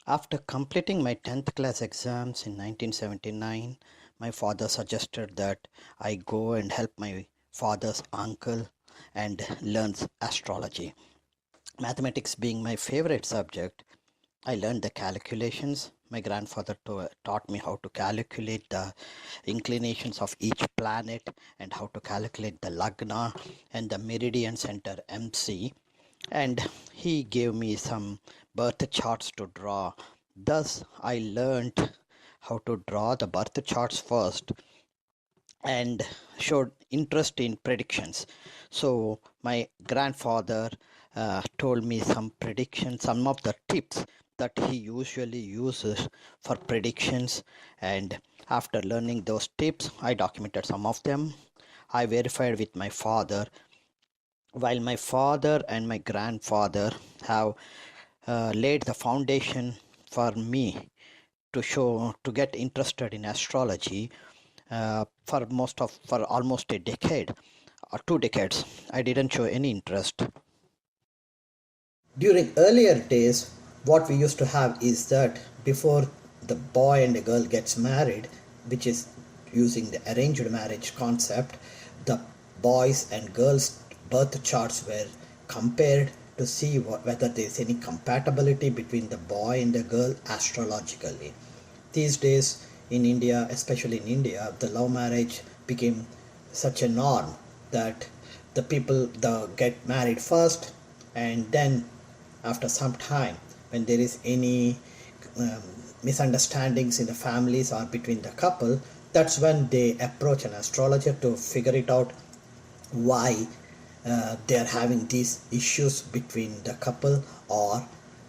After completing my 10th class exams in 1979, my father suggested that I go and help my father's uncle and learn astrology. Mathematics being my favorite subject, I learned the calculations. My grandfather taught me how to calculate the inclinations of each planet and how to calculate the lagna and the meridian center MC, and he gave me some birth charts to draw. Thus, I learned how to draw the birth charts first and showed interest in predictions. So, my grandfather told me some predictions, some of the tips that he usually uses for predictions. And after learning those tips, I documented some of them. I verified with my father. While my father and my grandfather have laid the foundation for me to get interested in astrology, for almost a decade or 2 decades, I didn't show any interest. During earlier days, what we used to have is that before the boy and the girl gets married, which is using the arranged marriage concept, the boys and girls birth charts were compared to see whether there is any compatibility between the boy and the girl astrologically. These days in India, especially in India, the love marriage became such a norm that the people get married first, and then after some time, when there is any um, misunderstandings in the families or between the couple, that's when they approach an astrologer to figure it out why they are having these issues between the couple, or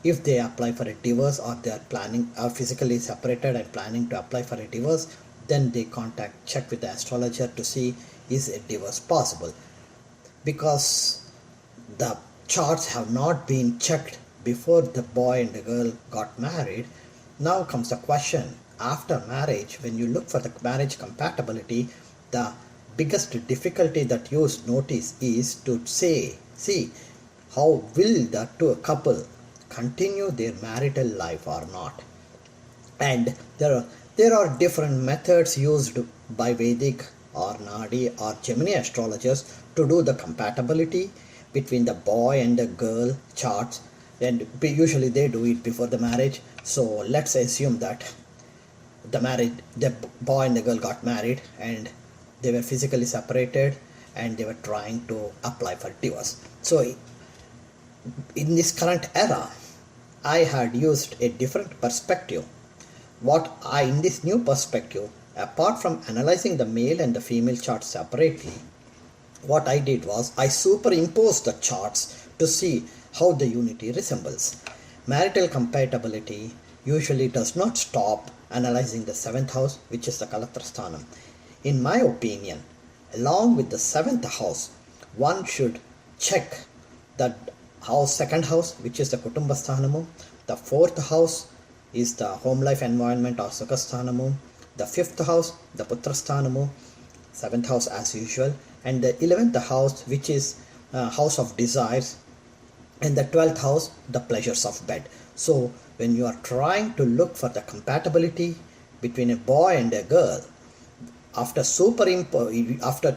if they apply for a divorce, or they are planning are physically separated and planning to apply for a divorce, then they check with the astrologer to see is a divorce possible. Because the charts have not been checked before the boy and the girl got married, now comes the question, after marriage, when you look for the marriage compatibility, the biggest difficulty that you notice is to see how will the two couple continue their marital life or not. And there are different methods used by Vedic or Nadi or Gemini astrologers to do the compatibility between the boy and the girl charts, and usually they do it before the marriage. So let's assume that the boy and the girl got married and they were physically separated and they were trying to apply for divorce. So in this current era, I had used a different perspective. In this new perspective, apart from analyzing the male and the female charts separately, what I did was I superimposed the charts to see how the unity resembles. Marital compatibility usually does not stop analyzing the 7th house, which is the Kalatrasthanam. In my opinion, along with the 7th house, one should check the second house, which is the Kutumbasthanamu. The 4th house is the home life environment or Sukhasthanamu. The 5th house, the Putrasthanamu. 7th house as usual, and the 11th house, which is house of desires, and the 12th house, the pleasures of bed. So when you are trying to look for the compatibility between a boy and a girl, after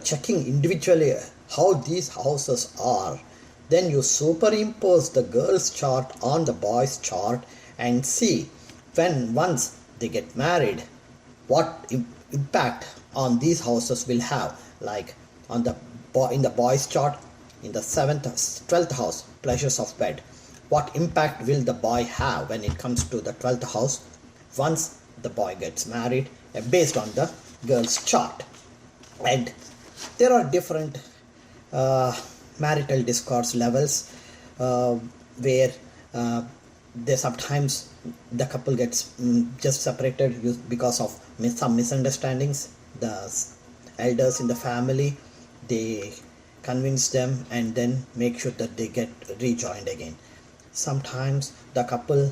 checking individually how these houses are, then you superimpose the girl's chart on the boy's chart and see once they get married, what impact on these houses will have. Like in the boy's chart, in the 12th house, pleasures of bed, what impact will the boy have when it comes to the 12th house once the boy gets married, based on the girl's chart. And there are different marital discourse levels, where they sometimes the couple gets just separated because of some misunderstandings. The elders in the family, they convince them and then make sure that they get rejoined again. Sometimes the couple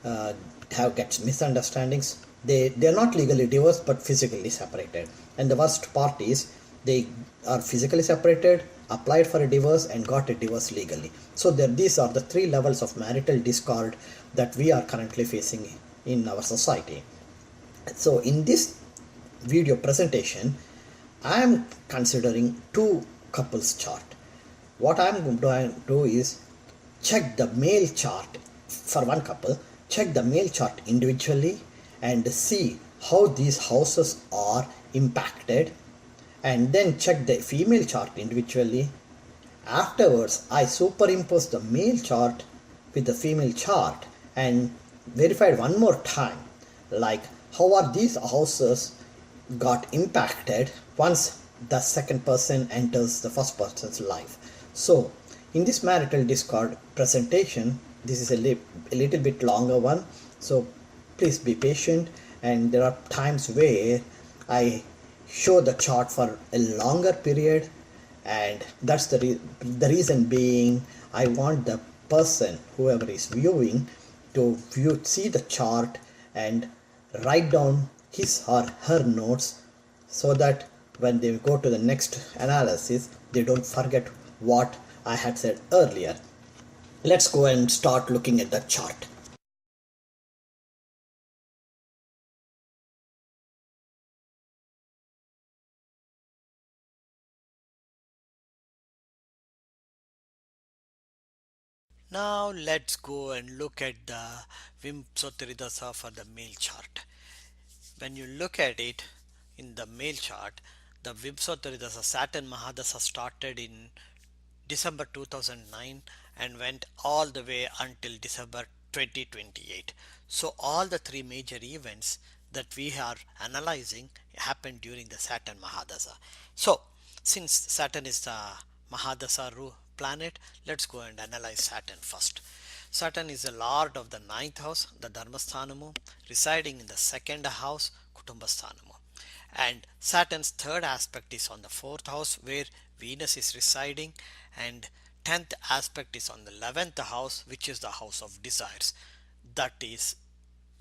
uh, have gets misunderstandings. They're not legally divorced but physically separated, and the worst part is they are physically separated, applied for a divorce and got a divorce legally. So these are the three levels of marital discord that we are currently facing in our society. So in this video presentation, I am considering two couples chart. What I am going to do is check the male chart for one couple, check the male chart individually and see how these houses are impacted, and then check the female chart individually. Afterwards, I superimpose the male chart with the female chart and verified one more time, like how are these houses got impacted once the second person enters the first person's life. So in this marital discord presentation, this is a little bit longer one, so please be patient, and there are times where I show the chart for a longer period, and that's the reason being I want the person, whoever is viewing, to see the chart and write down his or her notes, so that when they go to the next analysis they don't forget what I had said earlier. Let's go and start looking at the chart. Now let's go and look at the Vimsotridasa for the male chart. When you look at it in the male chart, the Vimsotridasa Saturn Mahadasa started in December 2009 and went all the way until December 2028. So all the three major events that we are analyzing happened during the Saturn Mahadasa. So since Saturn is the Mahadasa planet, let's go and analyze Saturn first. Saturn is the lord of the ninth house, the Dharmasthanamu, residing in the second house, Kutumbasthanamu. And Saturn's third aspect is on the fourth house where Venus is residing, and 10th aspect is on the 11th house, which is the house of desires. That is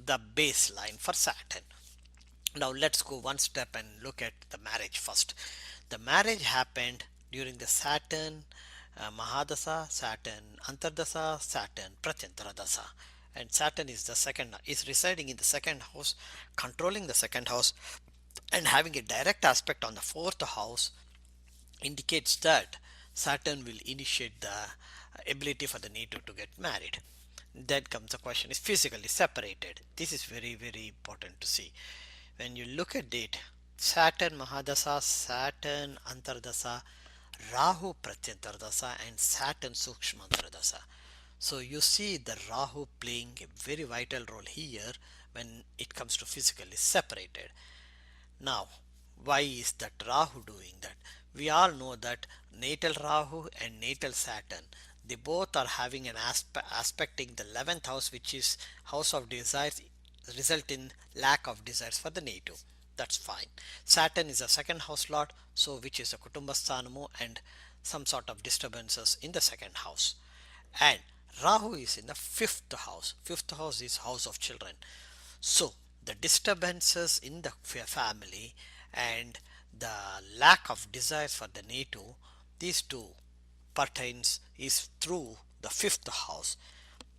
the baseline for Saturn. Now let's go one step and look at the marriage first. The marriage happened during the Saturn Mahadasa, Saturn Antardasa, Saturn Prachantaradasa. And Saturn is the second, is residing in the second house, controlling the second house, and having a direct aspect on the fourth house indicates that Saturn will initiate the ability for the native to get married. Then comes the question, is physically separated. This is very, very important to see. When you look at it, Saturn Mahadasa, Saturn Antardasa, Rahu Pratyantardasa, and Saturn Sukshmantardasa. So you see the Rahu playing a very vital role here when it comes to physically separated. Now, why is that Rahu doing that? We all know that natal Rahu and natal Saturn, they both are having an aspecting the 11th house, which is house of desires, result in lack of desires for the native. That's fine. Saturn is a second house lord, so which is a Kutumbasthanamu, and some sort of disturbances in the second house. And Rahu is in the fifth house. Fifth house is house of children. So the disturbances in the family and the lack of desires for the native, these two pertains is through the fifth house.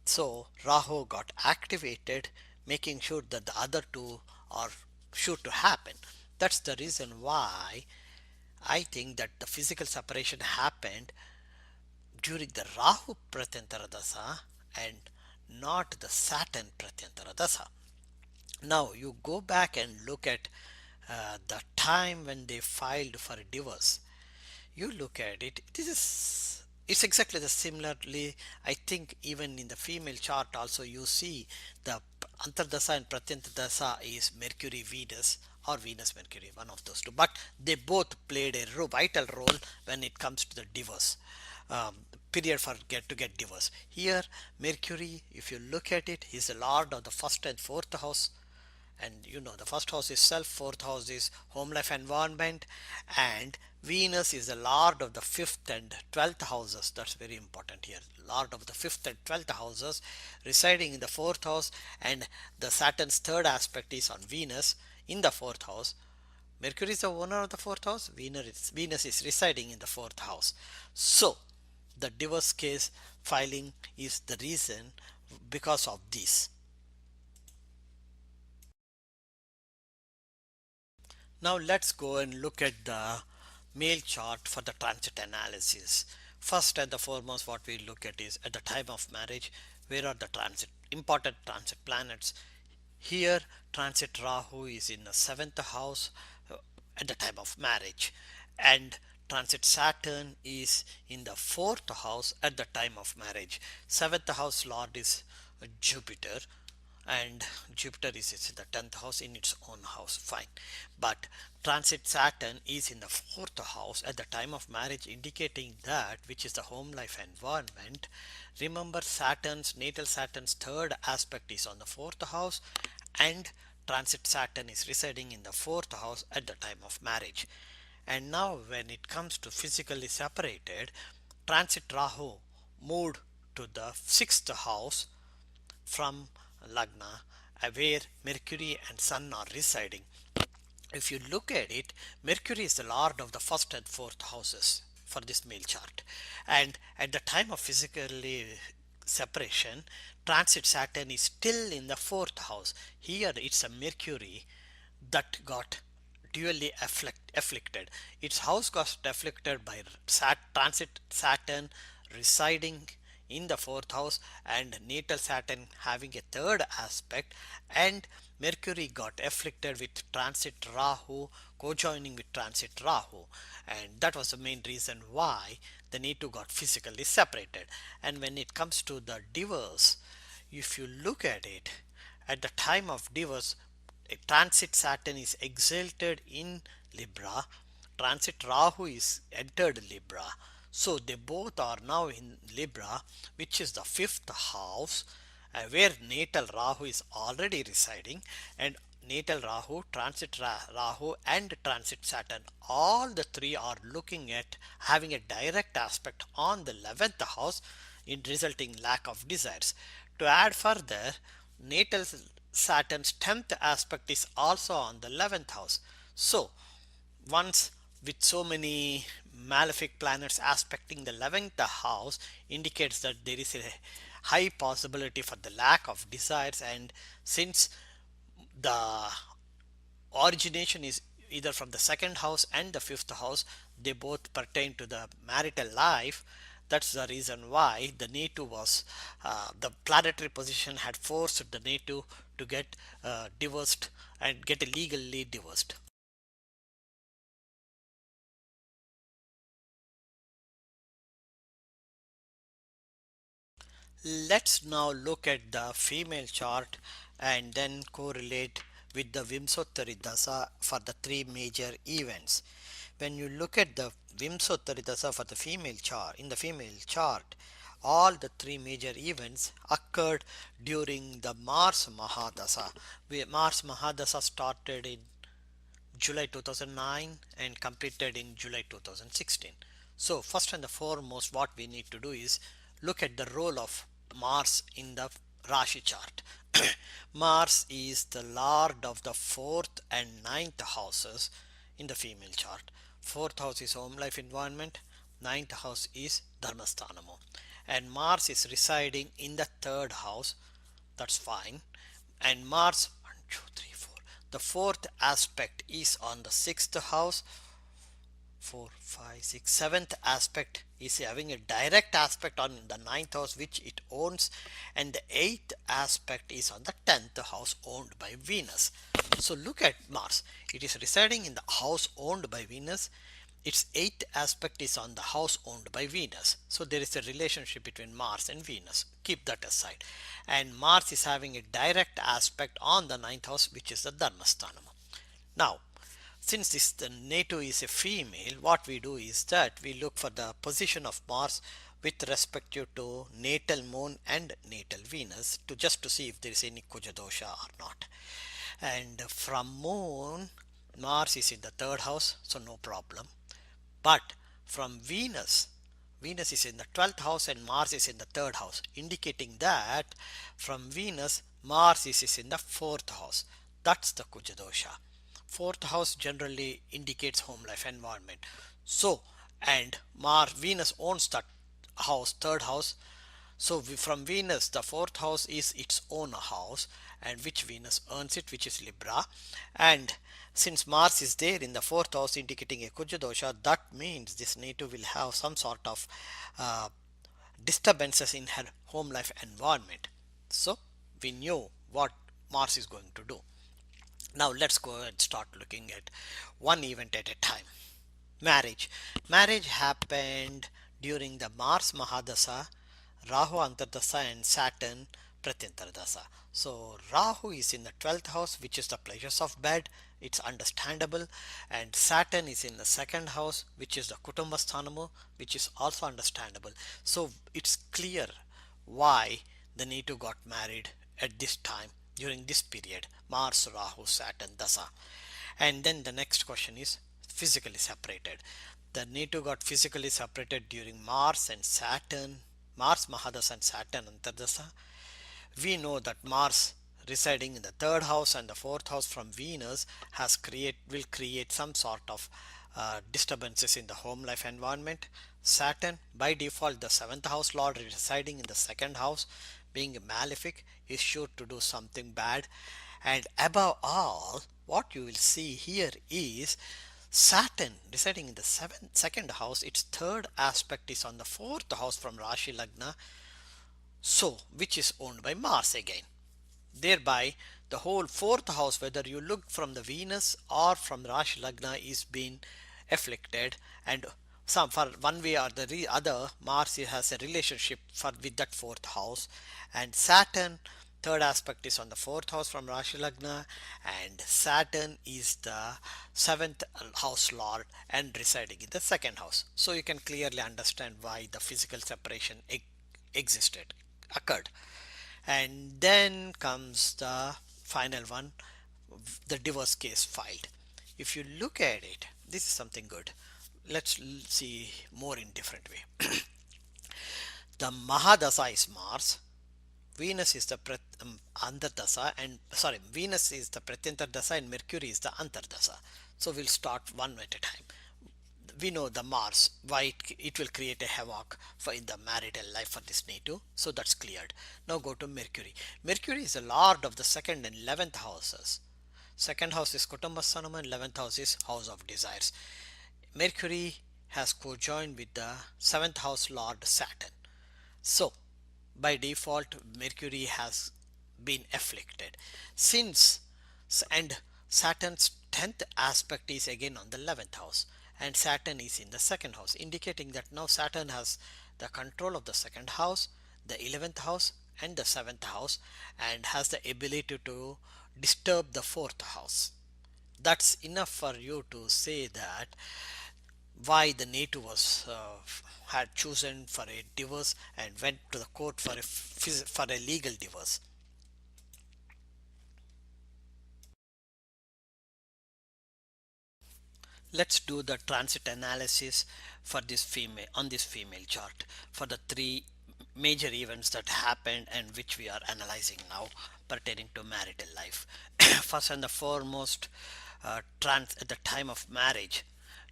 So Rahu got activated, making sure that the other two are sure to happen. That's the reason why I think that the physical separation happened during the Rahu Pratyantaradasa and not the Saturn Pratyantaradasa. Now you go back and look at the time when they filed for a divorce. You look at it. It's exactly the similarly. I think even in the female chart also you see the Antardasa and Pratyantardasa is Mercury Venus or Venus Mercury, one of those two. But they both played a vital role when it comes to the divorce. period for to get divorce. Here Mercury, if you look at it, is the lord of the first and fourth house, and you know the first house is self, fourth house is home life environment, and Venus is the lord of the fifth and 12th houses. That's very important here, lord of the fifth and 12th houses residing in the fourth house, and the Saturn's third aspect is on Venus in the fourth house. Mercury is the owner of the fourth house. Venus is residing in the fourth house. So the divorce case filing is the reason because of this. Now let's go and look at the male chart for the transit analysis. First and the foremost, what we look at is at the time of marriage, where are the important transit planets. Here transit Rahu is in the 7th house at the time of marriage, and transit Saturn is in the 4th house at the time of marriage. 7th house lord is Jupiter, and Jupiter is in the 10th house in its own house, fine. But transit Saturn is in the 4th house at the time of marriage, indicating that, which is the home life environment. Remember, natal Saturn's third aspect is on the 4th house, and transit Saturn is residing in the 4th house at the time of marriage. And now when it comes to physically separated, transit Rahu moved to the 6th house from Lagna, where Mercury and Sun are residing. If you look at it, Mercury is the lord of the first and fourth houses for this male chart, and at the time of physically separation, transit Saturn is still in the fourth house. Here it's a Mercury that got dually afflicted. Its house got afflicted by transit Saturn residing in the fourth house, and natal Saturn having a third aspect, and Mercury got afflicted with transit Rahu, co-joining with transit Rahu, and that was the main reason why the Netu got physically separated. And when it comes to the divorce, if you look at it, at the time of divorce, transit Saturn is exalted in Libra, transit Rahu is entered Libra. So they both are now in Libra, which is the fifth house, where natal Rahu is already residing, and natal Rahu, transit Rahu, and transit Saturn, all the three are looking at having a direct aspect on the 11th house, in resulting lack of desires. To add further, natal Saturn's 10th aspect is also on the 11th house. So once, with so many malefic planets aspecting the 11th house, indicates that there is a high possibility for the lack of desires. And since the origination is either from the second house and the fifth house, they both pertain to the marital life. That's the reason why the Netu was, the planetary position had forced the Netu to get divorced and get legally divorced. Let's now look at the female chart and then correlate with the Vimsottari Dasa for the three major events. When you look at the Vimsottari Dasa for the female chart, in the female chart, all the three major events occurred during the Mars Mahadasa. Mars Mahadasa started in July 2009 and completed in July 2016. So first and the foremost, what we need to do is look at the role of Mars in the Rashi chart. Mars is the lord of the fourth and ninth houses in the female chart. Fourth house is home life environment, ninth house is Dharmasthanamo, and Mars is residing in the third house. That's fine. And Mars, 1 2 3 4, the fourth aspect is on the sixth house. 4 5 6 7th aspect is having a direct aspect on the ninth house, which it owns, and the eighth aspect is on the 10th house owned by Venus. So look at Mars, it is residing in the house owned by Venus. Its eighth aspect is on the house owned by Venus. So there is a relationship between Mars and Venus. Keep that aside. And Mars is having a direct aspect on the ninth house, which is the Dharmasthanam. Now, Since this the native is a female, what we do is that we look for the position of Mars with respect to natal moon and natal Venus to just to see if there is any kujadosha or not. And from moon, Mars is in the third house, so no problem. But from Venus, Venus is in the 12th house and Mars is in the third house, indicating that from Venus, Mars is in the fourth house. That's the Kujadosha. Fourth house generally indicates home life environment. So, and Mars, Venus owns that house, third house. So from Venus, the fourth house is its own house, and which Venus earns it, which is Libra. And since Mars is there in the fourth house, indicating a Kuja dosha, that means this native will have some sort of uh, disturbances in her home life environment. So we knew what Mars is going to do. Now let's go and start looking at one event at a time. Marriage. Marriage happened during the Mars Mahadasa, Rahu Antardasa and Saturn Pratyantardasa. So Rahu is in the 12th house, which is the pleasures of bed. It's understandable. And Saturn is in the second house, which is the Kutumbasthanamu, which is also understandable. So it's clear why the native got married at this time during this period, Mars, Rahu, Saturn, Dasa. And then the next question is physically separated. The native got physically separated during Mars and Saturn, Mars Mahadasa and Saturn Antardasa. We know that Mars residing in the third house and the fourth house from Venus will create some sort of disturbances in the home life environment. Saturn, by default, the seventh house lord residing in the second house, being malefic, is sure to do something bad. And above all, what you will see here is Saturn residing in the second house. Its third aspect is on the fourth house from Rashi Lagna, so which is owned by Mars again. Thereby, the whole fourth house, whether you look from the Venus or from Rashi Lagna, is being afflicted, and some for one way or the other, Mars has a relationship with that fourth house, and Saturn third aspect is on the fourth house from Rashi Lagna, and Saturn is the seventh house lord and residing in the second house. So you can clearly understand why the physical separation existed, occurred. And then comes the final one, the divorce case filed. If you look at it, this is something good. Let's see more in different way. The Mahadasa is Mars, Venus is the Antardasa, and sorry, Venus is the Pratyantardasa and Mercury is the Antardasa. So we'll start one at a time. We know the Mars, why it will create a havoc for in the marital life for this native, so that's cleared. Now go to Mercury. Mercury is the lord of the second and 11th houses. Second house is Kutumbasthana and 11th house is house of desires. Mercury has co-joined with the 7th house lord Saturn. So by default Mercury has been afflicted since, and Saturn's 10th aspect is again on the 11th house, and Saturn is in the second house, indicating that now Saturn has the control of the second house, the 11th house and the 7th house, and has the ability to disturb the fourth house. That's enough for you to say that why the native was had chosen for a divorce and went to the court for a legal divorce. Let's do the transit analysis for this female on this female chart for the three major events that happened and which we are analyzing now pertaining to marital life. First and the foremost, at the time of marriage,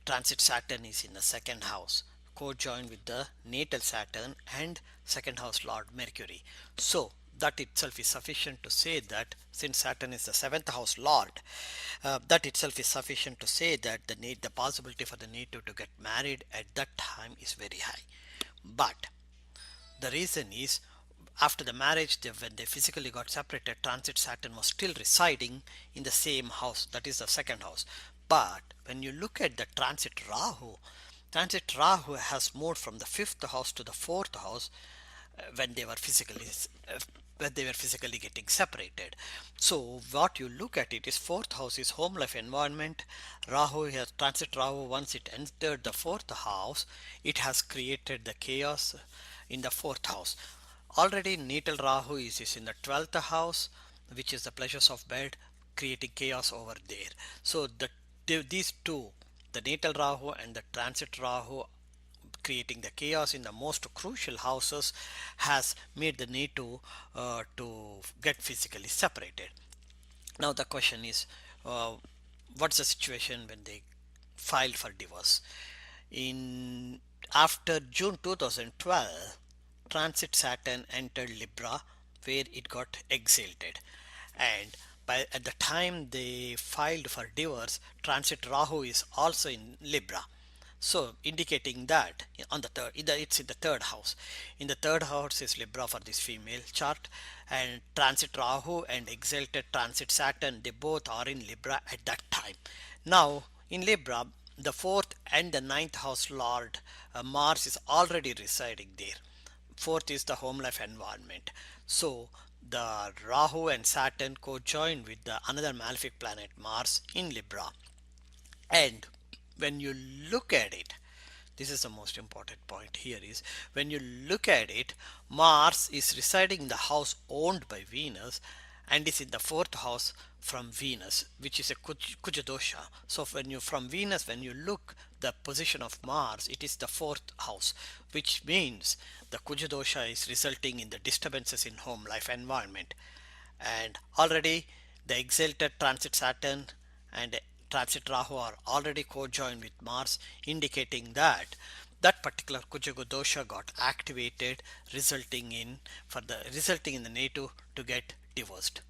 transit Saturn is in the second house, co-joined with the natal Saturn and second house Lord Mercury. So that itself is sufficient to say that since Saturn is the seventh house Lord, that itself is sufficient to say that the possibility for the native to get married at that time is very high. But the reason is after the marriage, when they physically got separated, transit Saturn was still residing in the same house, that is the second house. But when you look at the transit Rahu has moved from the fifth house to the fourth house when they were physically when they were physically getting separated. So what you look at it is fourth house is home life environment. Rahu has transit Rahu. Once it entered the fourth house, it has created the chaos in the fourth house. Already natal Rahu is in the 12th house, which is the pleasures of bed, creating chaos over there. So these two, the natal Rahu and the transit Rahu, creating the chaos in the most crucial houses, has made the need to get physically separated. Now the question is, uh, what's the situation when they filed for divorce? In After June 2012, transit Saturn entered Libra, where it got exalted, and at the time they filed for divorce, transit Rahu is also in Libra, so indicating that on the third, it's in the third house. In the third house is Libra for this female chart, and transit Rahu and exalted transit Saturn, they both are in Libra at that time. Now in Libra, the fourth and the ninth house lord, Mars, is already residing there. Fourth is the home life environment. So the Rahu and Saturn co-joined with the another malefic planet Mars in Libra. And when you look at it, this is the most important point here is, when you look at it, Mars is residing in the house owned by Venus and is in the fourth house from Venus, which is a kuja dosha. So when you from Venus, when you look the position of Mars, it is the fourth house, which means the kuja dosha is resulting in the disturbances in home life environment. And already the exalted transit Saturn and transit Rahu are already co-joined with Mars, indicating that that particular Kujaga dosha got activated, resulting in the native to get divorced.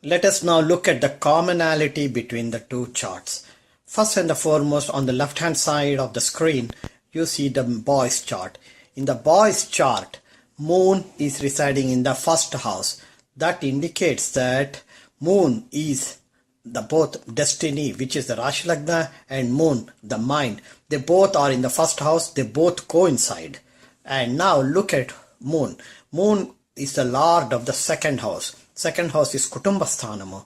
Let us now look at the commonality between the two charts. First and the foremost, on the left hand side of the screen, you see the boy's chart. In the boy's chart, Moon is residing in the first house. That indicates that Moon is the both destiny, which is the Rashi Lagna, and Moon, the mind. They both are in the first house, they both coincide. And now look at Moon. Moon is the lord of the second house. Second house is Kutumbasthanamu.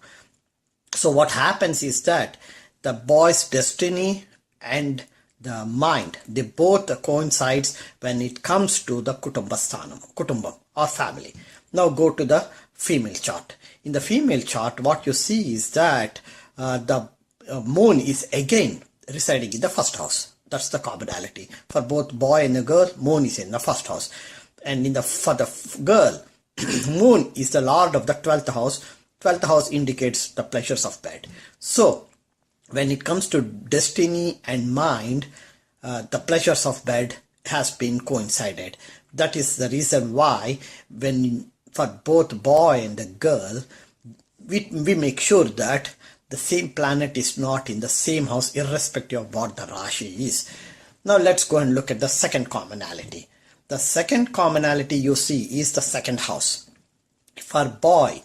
So what happens is that the boy's destiny and the mind, they both coincides when it comes to the Kutumbasthanamu, Kutumbam or family. Now go to the female chart. In the female chart, what you see is that the moon is again residing in the first house. That's the commonality. For both boy and the girl, moon is in the first house. And for the girl, moon is the lord of the 12th house. 12th house indicates the pleasures of bed. So when it comes to destiny and mind, the pleasures of bed has been coincided. That is the reason why when for both boy and the girl, we make sure that the same planet is not in the same house irrespective of what the Rashi is. Now let's go and look at the second commonality. The second commonality you see is the second house. For boy,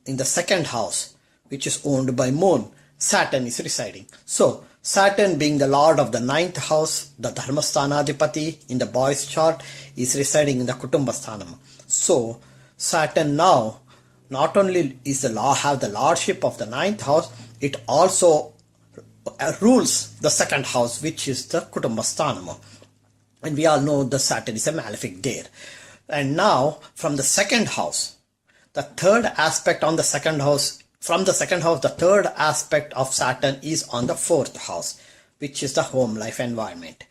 in the second house, which is owned by moon, Saturn is residing. So Saturn, being the lord of the ninth house, the Dharmasthanadipati in the boy's chart, is residing in the Kutumbasthanam. So Saturn now not only is have the lordship of the ninth house, it also rules the second house, which is the Kutumbasthanam. And we all know the Saturn is a malefic there. And now from the second house, the third aspect on the second house, from the second house, the third aspect of Saturn is on the fourth house, which is the home life environment.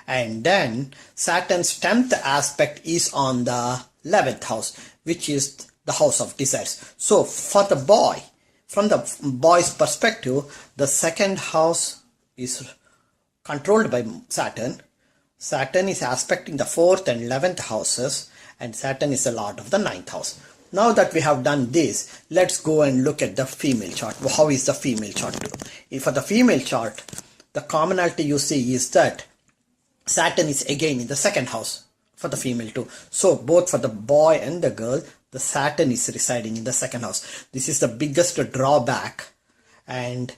And then Saturn's 10th aspect is on the 11th house, which is the house of desires. So for the boy, from the boy's perspective, the second house is controlled by Saturn. Saturn is aspecting the 4th and 11th houses, and Saturn is the lord of the 9th house. Now that we have done this, let's go and look at the female chart. How is the female chart do? For the female chart, the commonality you see is that Saturn is again in the 2nd house for the female too. So both for the boy and the girl, the Saturn is residing in the 2nd house. This is the biggest drawback, and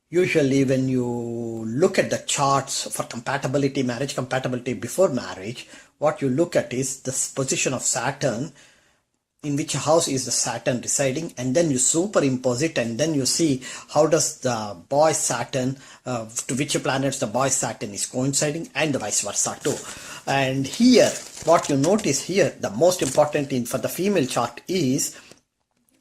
usually when you look at the charts for compatibility, marriage compatibility before marriage, what you look at is the position of Saturn, in which house is the Saturn residing, and then you superimpose it, and then you see how does the boy Saturn, to which planets the boy Saturn is coinciding, and the vice versa too. And here, what you notice here, the most important thing for the female chart is,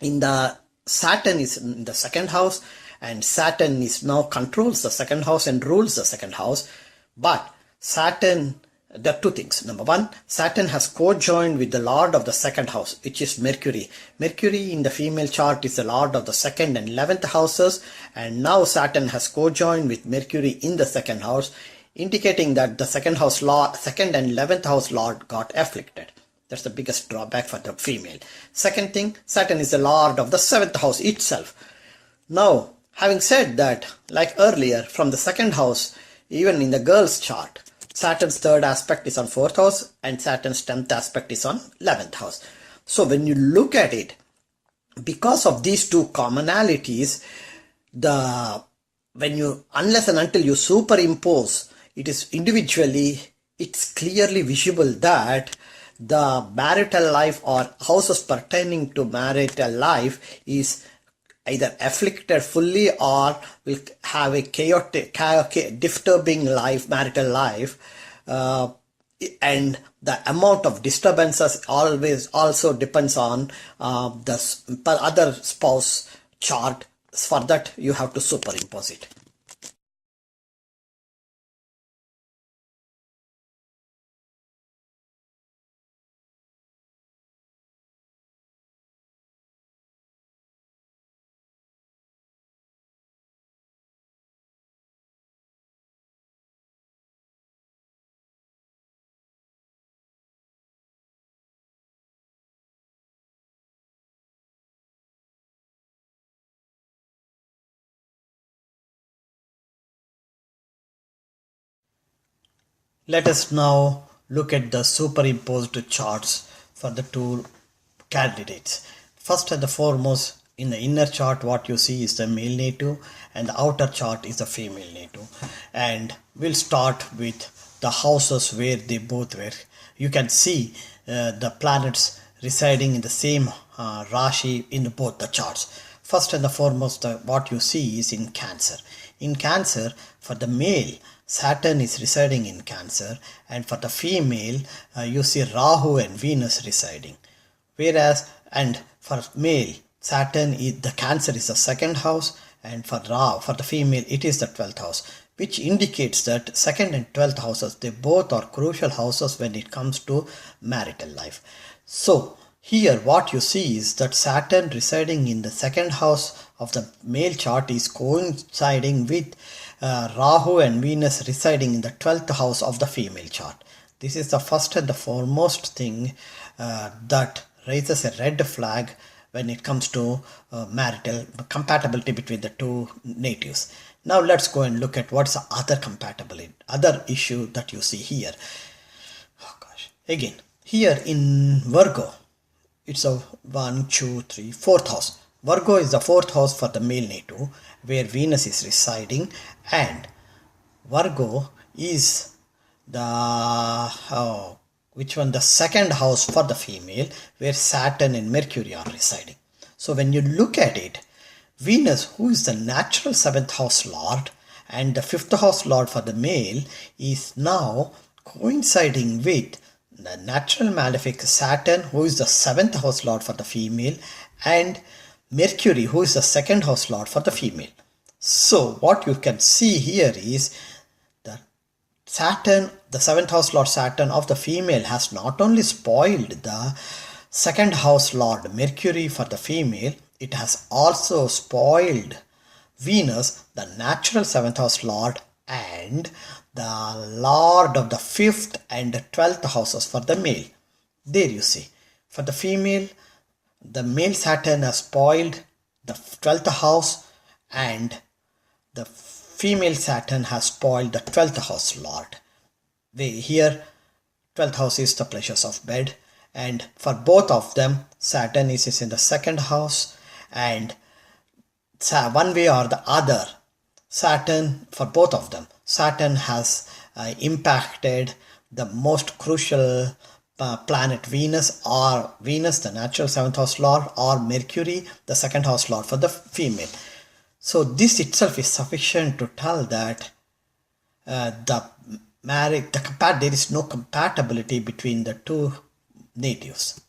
in the Saturn is in the 2nd house, and Saturn is now controls the 2nd house and rules the 2nd house. But Saturn, there are two things. Number one, Saturn has cojoined with the lord of the 2nd house, which is Mercury. Mercury in the female chart is the lord of the 2nd and 11th houses, and now Saturn has cojoined with Mercury in the 2nd house, indicating that the 2nd house lord, 2nd and 11th house lord got afflicted. That's the biggest drawback for the female. Second thing, Saturn is the lord of the 7th house itself. Now, having said that, like earlier, from the 2nd house, even in the girl's chart, Saturn's 3rd aspect is on 4th house, and Saturn's 10th aspect is on 11th house. So when you look at it, because of these two commonalities, unless and until you superimpose, it is individually, it's clearly visible that the marital life or houses pertaining to marital life is either afflicted fully or will have a chaotic, disturbing life, marital life, and the amount of disturbances always also depends on the other spouse chart. For that, you have to superimpose it. Let us now look at the superimposed charts for the two candidates. First and the foremost, in the inner chart, what you see is the male native, and the outer chart is the female native. And we'll start with the houses where they both were. You can see the planets residing in the same Rashi in both the charts. First and the foremost, what you see is in Cancer. In Cancer, for the male, Saturn is residing in Cancer, and for the female, you see Rahu and Venus residing. Whereas, and for male, Saturn is the Cancer is the 2nd house, and for the female, it is the 12th house, which indicates that 2nd and 12th houses, they both are crucial houses when it comes to marital life. So here what you see is that Saturn residing in the 2nd house of the male chart is coinciding with Rahu and Venus residing in the 12th house of the female chart. This is the first and the foremost thing that raises a red flag when it comes to marital compatibility between the two natives. Now let's go and look at what's the other compatibility, other issue that you see here. Oh gosh. Again, here in Virgo, it's a 1, 2, 3, 4th house. Virgo is the 4th house for the male native, where Venus is residing, and Virgo is the the 2nd house for the female, where Saturn and Mercury are residing. So when you look at it, Venus, who is the natural 7th house lord and the 5th house lord for the male, is now coinciding with the natural malefic Saturn, who is the 7th house lord for the female, and Mercury, who is the 2nd house lord for the female. So what you can see here is that Saturn, the 7th house lord Saturn of the female, has not only spoiled the 2nd house lord Mercury for the female, it has also spoiled Venus, the natural 7th house lord, and the lord of the 5th and 12th houses for the male. There you see. For the female, the male Saturn has spoiled the 12th house, and the female Saturn has spoiled the 12th house lord. Here 12th house is the pleasures of bed, and for both of them Saturn is in the 2nd house, and one way or the other Saturn, for both of them, Saturn has impacted the most crucial planet Venus, or Venus the natural 7th house lord, or Mercury the 2nd house lord for the female. So this itself is sufficient to tell that there is no compatibility between the two natives.